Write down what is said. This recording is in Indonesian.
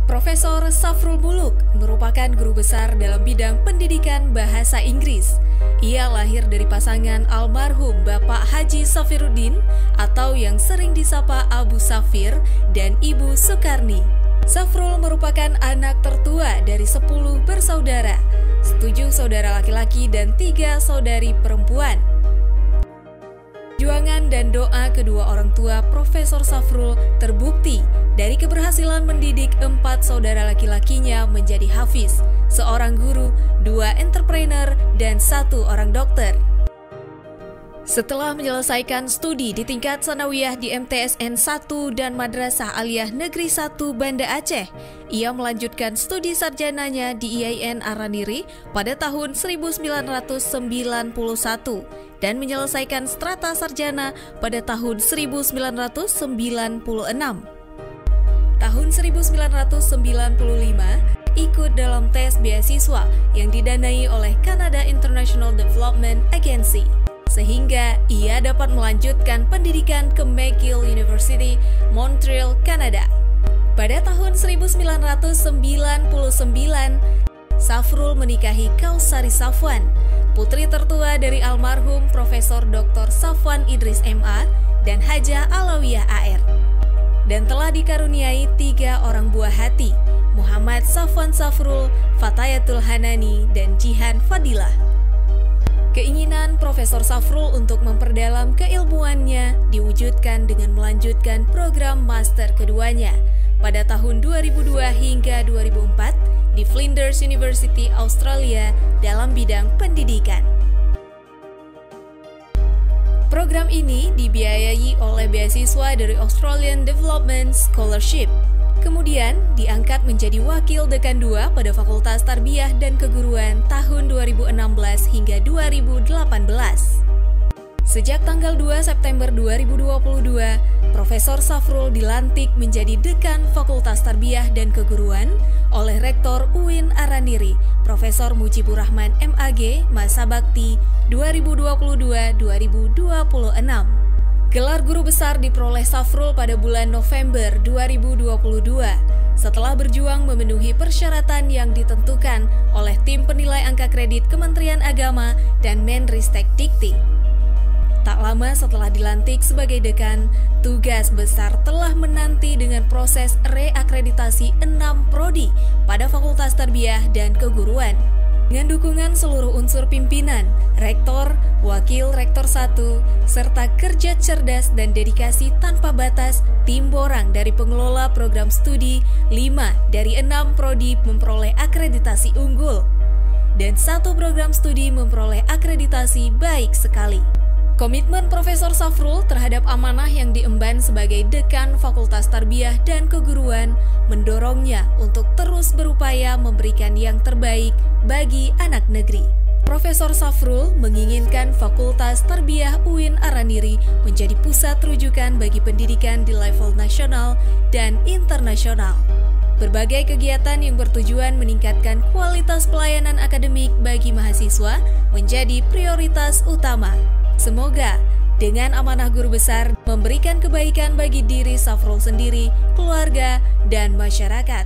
Profesor Safrul Muluk merupakan guru besar dalam bidang pendidikan bahasa Inggris. Ia lahir dari pasangan almarhum Bapak Haji Safiruddin atau yang sering disapa Abu Safir dan Ibu Sukarni. Safrul merupakan anak tertua dari 10 bersaudara, 7 saudara laki-laki dan 3 saudari perempuan. Perjuangan dan doa kedua orang tua Profesor Safrul terbukti dari keberhasilan mendidik 4 saudara laki-lakinya menjadi hafiz, seorang guru, 2 entrepreneur, dan 1 orang dokter. Setelah menyelesaikan studi di tingkat sanawiyah di MTSN 1 dan Madrasah Aliyah Negeri 1 Banda Aceh, ia melanjutkan studi sarjananya di IAIN Araniri pada tahun 1991 dan menyelesaikan strata sarjana pada tahun 1996. Tahun 1995, ikut dalam tes beasiswa yang didanai oleh Canada International Development Agency, sehingga ia dapat melanjutkan pendidikan ke McGill University, Montreal, Kanada. Pada tahun 1999, Safrul menikahi Kausari Safwan, putri tertua dari almarhum Profesor Dr. Safwan Idris MA dan Hajah Alawiyah AR. Dan telah dikaruniai 3 orang buah hati, Muhammad Safwan Safrul, Fatayatul Hanani, dan Jihan Fadilah. Keinginan Profesor Safrul untuk memperdalam keilmuannya diwujudkan dengan melanjutkan program master keduanya pada tahun 2002 hingga 2004 di Flinders University, Australia dalam bidang pendidikan. Program ini dibiayai oleh beasiswa dari Australian Development Scholarship. Kemudian diangkat menjadi Wakil Dekan 2 pada Fakultas Tarbiyah dan Keguruan tahun 2016 hingga 2018. Sejak tanggal 2 September 2022, Profesor Safrul dilantik menjadi Dekan Fakultas Tarbiyah dan Keguruan oleh Rektor UIN Araniri, Profesor Mujibur Rahman MAG Masa Bakti 2022-2026. Gelar guru besar diperoleh Safrul pada bulan November 2022 setelah berjuang memenuhi persyaratan yang ditentukan oleh tim penilai angka kredit Kementerian Agama dan Menristek Dikti. Tak lama setelah dilantik sebagai dekan, tugas besar telah menanti dengan proses reakreditasi 6 prodi pada Fakultas Tarbiyah dan Keguruan. Dengan dukungan seluruh unsur pimpinan, rektor, wakil rektor 1, serta kerja cerdas dan dedikasi tanpa batas tim borang dari pengelola program studi, 5 dari 6 prodi memperoleh akreditasi unggul, dan 1 program studi memperoleh akreditasi baik sekali. Komitmen Profesor Safrul terhadap amanah yang diemban sebagai Dekan Fakultas Tarbiyah dan Keguruan mendorongnya untuk terus berupaya memberikan yang terbaik bagi anak negeri. Profesor Safrul menginginkan Fakultas Tarbiyah UIN Araniri menjadi pusat rujukan bagi pendidikan di level nasional dan internasional. Berbagai kegiatan yang bertujuan meningkatkan kualitas pelayanan akademik bagi mahasiswa menjadi prioritas utama. Semoga dengan amanah guru besar memberikan kebaikan bagi diri Safrul sendiri, keluarga, dan masyarakat.